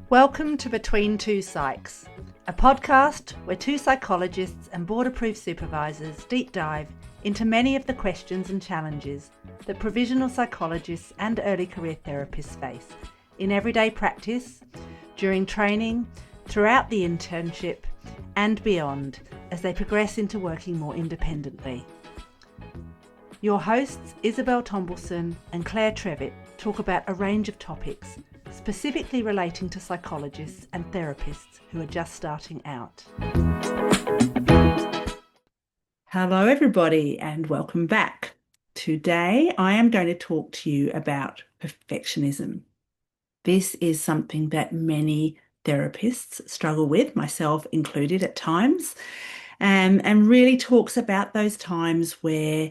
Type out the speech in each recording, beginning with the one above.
Welcome to Between Two Psychs, a podcast where two psychologists and board-approved supervisors deep dive into many of the questions and challenges that provisional psychologists and early career therapists face in everyday practice, during training, throughout the internship, and beyond as they progress into working more independently. Your hosts, Isabelle Tombleson and Claire Trevitt, talk about a range of topics specifically relating to psychologists and therapists who are just starting out. Hello everybody and welcome back. Today I am going to talk to you about perfectionism. This is something that many therapists struggle with, myself included at times, and really talks about those times where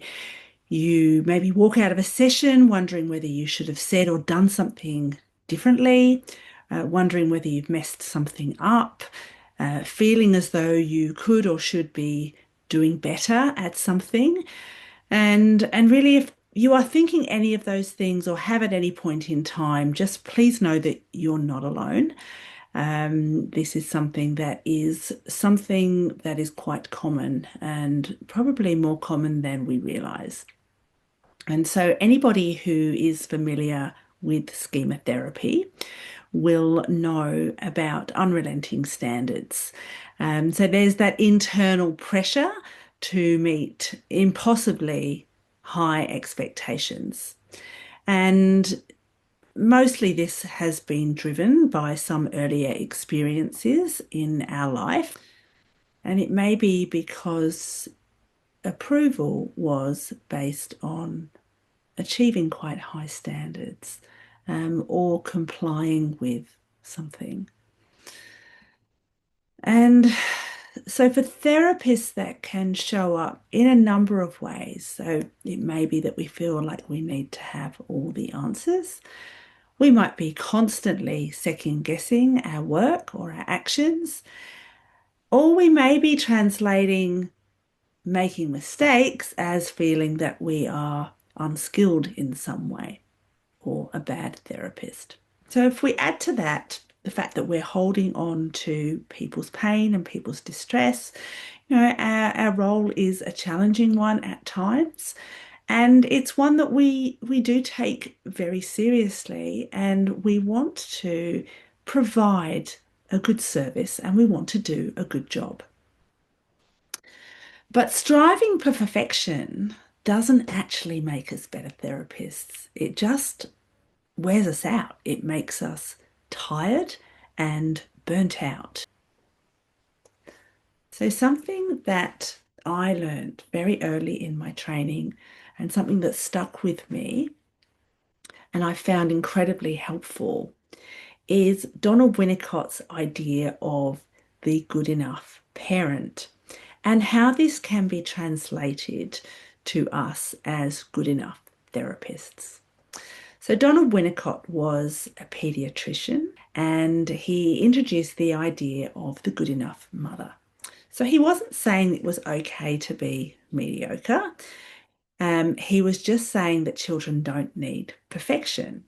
you maybe walk out of a session wondering whether you should have said or done something differently, wondering whether you've messed something up, feeling as though you could or should be doing better at something. And really, if you are thinking any of those things or have at any point in time, just please know that you're not alone. This is something that is quite common and probably more common than we realize. And so anybody who is familiar with schema therapy will know about unrelenting standards. So there's that internal pressure to meet impossibly high expectations. And mostly this has been driven by some earlier experiences in our life. And it may be because approval was based on achieving quite high standards or complying with something. And so for therapists, that can show up in a number of ways. So it may be that we feel like we need to have all the answers. We might be constantly second guessing our work or our actions, or we may be translating making mistakes as feeling that we are unskilled in some way or a bad therapist. So if we add to that the fact that we're holding on to people's pain and people's distress, our role is a challenging one at times, and it's one that we do take very seriously, and we want to provide a good service and we want to do a good job. But striving for perfection doesn't actually make us better therapists. It just wears us out. It makes us tired and burnt out. So something that I learned very early in my training and something that stuck with me and I found incredibly helpful is Donald Winnicott's idea of the good enough parent, and how this can be translated to us as good enough therapists. So Donald Winnicott was a pediatrician, and he introduced the idea of the good enough mother. So he wasn't saying it was okay to be mediocre. He was just saying that children don't need perfection.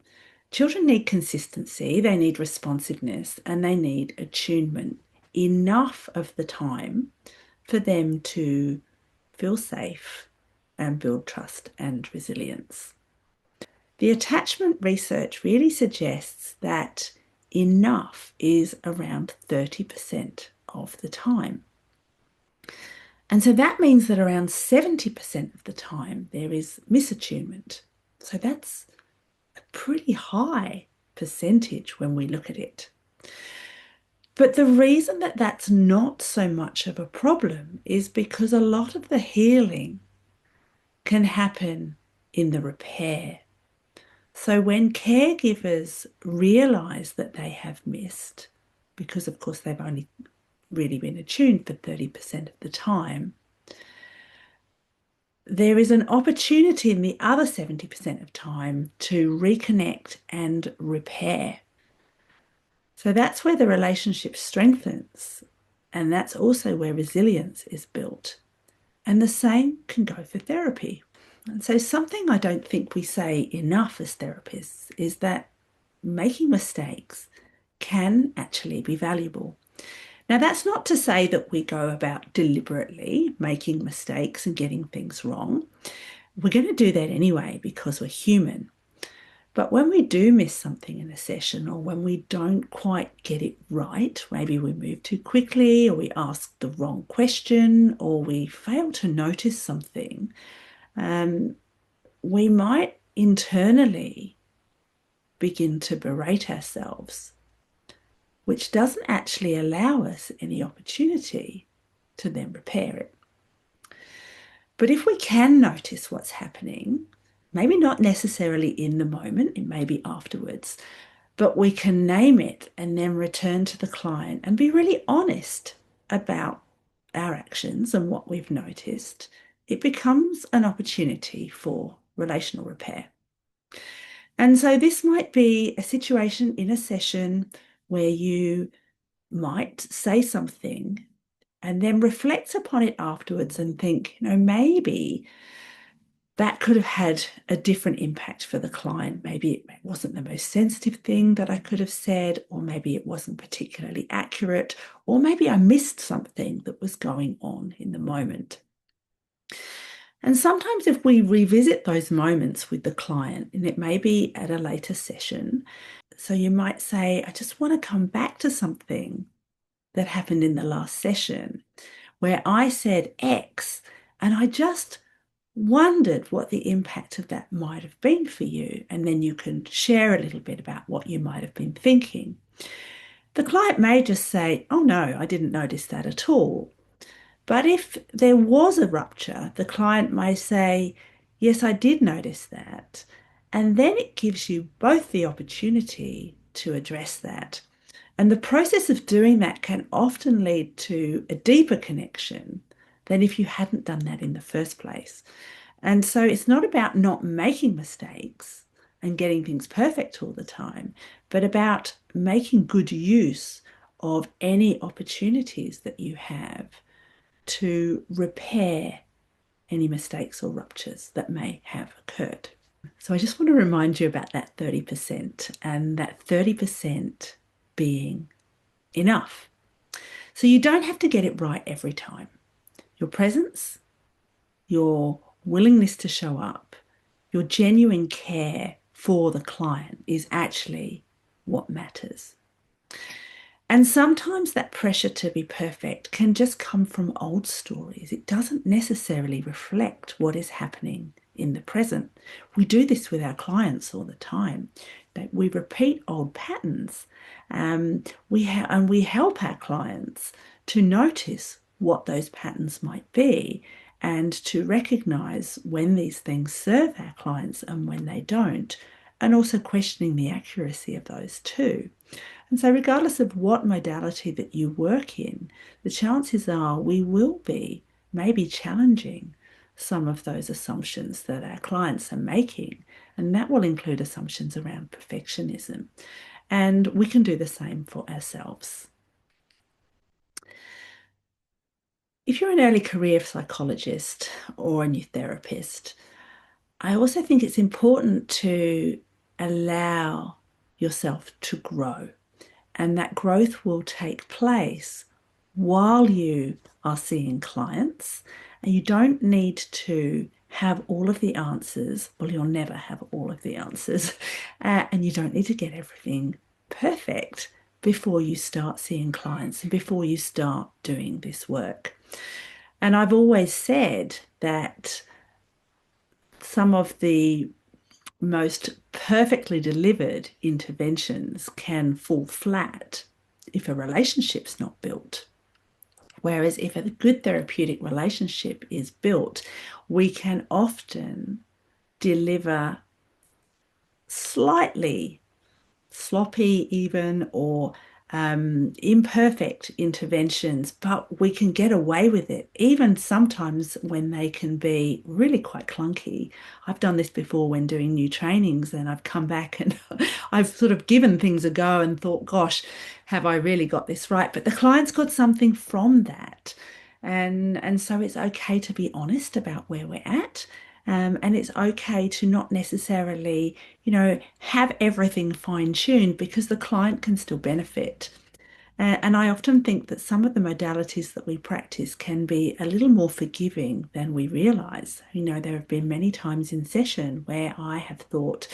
Children need consistency, they need responsiveness, and they need attunement enough of the time for them to feel safe and build trust and resilience. The attachment research really suggests that enough is around 30% of the time. And so that means that around 70% of the time there is misattunement. So that's a pretty high percentage when we look at it. But the reason that that's not so much of a problem is because a lot of the healing can happen in the repair. So when caregivers realize that they have missed, because of course they've only really been attuned for 30% of the time, there is an opportunity in the other 70% of time to reconnect and repair. So that's where the relationship strengthens, and that's also where resilience is built. And the same can go for therapy. And so something I don't think we say enough as therapists is that making mistakes can actually be valuable. Now, that's not to say that we go about deliberately making mistakes and getting things wrong. We're going to do that anyway because we're human. But when we do miss something in a session or when we don't quite get it right, maybe we move too quickly or we ask the wrong question or we fail to notice something, um, we might internally begin to berate ourselves, which doesn't actually allow us any opportunity to then repair it. But if we can notice what's happening, maybe not necessarily in the moment, it may be afterwards, but we can name it and then return to the client and be really honest about our actions and what we've noticed, it becomes an opportunity for relational repair. And so this might be a situation in a session where you might say something and then reflect upon it afterwards and think, maybe that could have had a different impact for the client. Maybe it wasn't the most sensitive thing that I could have said, or maybe it wasn't particularly accurate, or maybe I missed something that was going on in the moment. And sometimes if we revisit those moments with the client, and it may be at a later session, so you might say, I just want to come back to something that happened in the last session where I said X, and I just wondered what the impact of that might have been for you. And then you can share a little bit about what you might have been thinking. The client may just say, oh no, I didn't notice that at all. But if there was a rupture, the client may say, yes, I did notice that. And then it gives you both the opportunity to address that. And the process of doing that can often lead to a deeper connection than if you hadn't done that in the first place. And so it's not about not making mistakes and getting things perfect all the time, but about making good use of any opportunities that you have to repair any mistakes or ruptures that may have occurred. So I just want to remind you about that 30% and that 30% being enough. So you don't have to get it right every time. Your presence, your willingness to show up, your genuine care for the client is actually what matters. And sometimes that pressure to be perfect can just come from old stories. It doesn't necessarily reflect what is happening in the present. We do this with our clients all the time. We repeat old patterns. We help our clients to notice what those patterns might be and to recognize when these things serve our clients and when they don't, and also questioning the accuracy of those too. And so regardless of what modality that you work in, the chances are we will be maybe challenging some of those assumptions that our clients are making. And that will include assumptions around perfectionism. And we can do the same for ourselves. If you're an early career psychologist or a new therapist, I also think it's important to allow yourself to grow. And that growth will take place while you are seeing clients. And you don't need to have all of the answers. Well, you'll never have all of the answers. And you don't need to get everything perfect before you start seeing clients and before you start doing this work. And I've always said that some of the most perfectly delivered interventions can fall flat if a relationship's not built. Whereas if a good therapeutic relationship is built, we can often deliver slightly sloppy even or imperfect interventions, but we can get away with it, even sometimes when they can be really quite clunky. I've done this before when doing new trainings, and I've come back and I've sort of given things a go and thought, gosh, have I really got this right? But the client's got something from that. And so it's okay to be honest about where we're at And it's okay to not necessarily, have everything fine-tuned because the client can still benefit. And I often think that some of the modalities that we practice can be a little more forgiving than we realize. There have been many times in session where I have thought,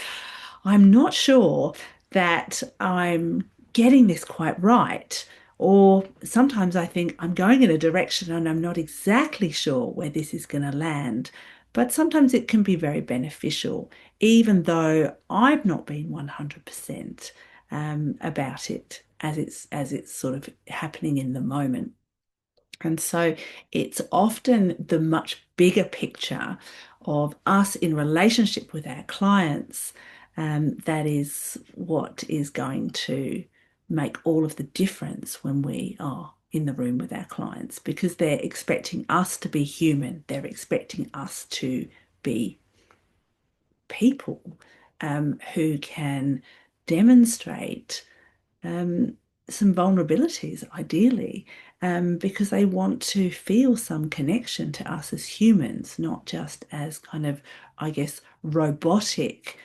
I'm not sure that I'm getting this quite right. Or sometimes I think I'm going in a direction and I'm not exactly sure where this is going to land. But sometimes it can be very beneficial, even though I've not been 100% about it as it's sort of happening in the moment. And so it's often the much bigger picture of us in relationship with our clients that is what is going to make all of the difference when we are in the room with our clients, because they're expecting us to be human. They're expecting us to be people who can demonstrate some vulnerabilities, ideally, because they want to feel some connection to us as humans, not just as kind of, I guess, robotic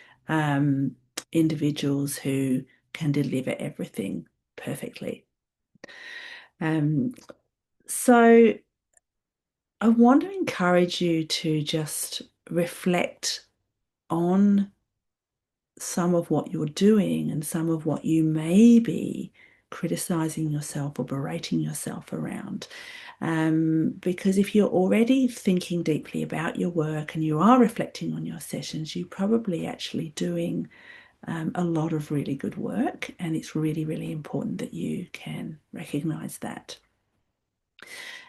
individuals who can deliver everything perfectly. So I want to encourage you to just reflect on some of what you're doing and some of what you may be criticizing yourself or berating yourself around. Because if you're already thinking deeply about your work and you are reflecting on your sessions, you're probably actually doing a lot of really good work, and it's really, really important that you can recognize that.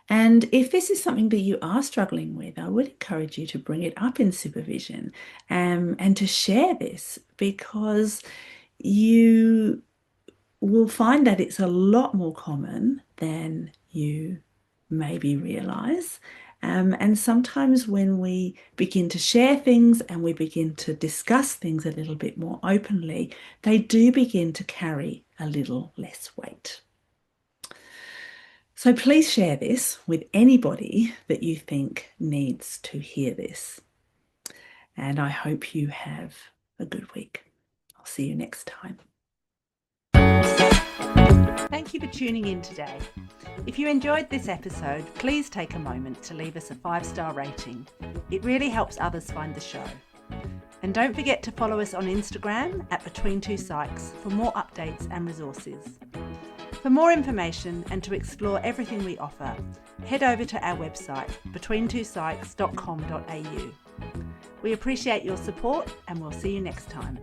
And if this is something that you are struggling with, I would encourage you to bring it up in supervision and to share this, because you will find that it's a lot more common than you maybe realize. And sometimes when we begin to share things and we begin to discuss things a little bit more openly, they do begin to carry a little less weight. So please share this with anybody that you think needs to hear this. And I hope you have a good week. I'll see you next time. Thank you for tuning in today. If you enjoyed this episode, please take a moment to leave us a 5-star rating. It really helps others find the show. And don't forget to follow us on Instagram at Between Two Psychs for more updates and resources. For more information and to explore everything we offer, head over to our website, betweentwopsychs.com.au. We appreciate your support and we'll see you next time.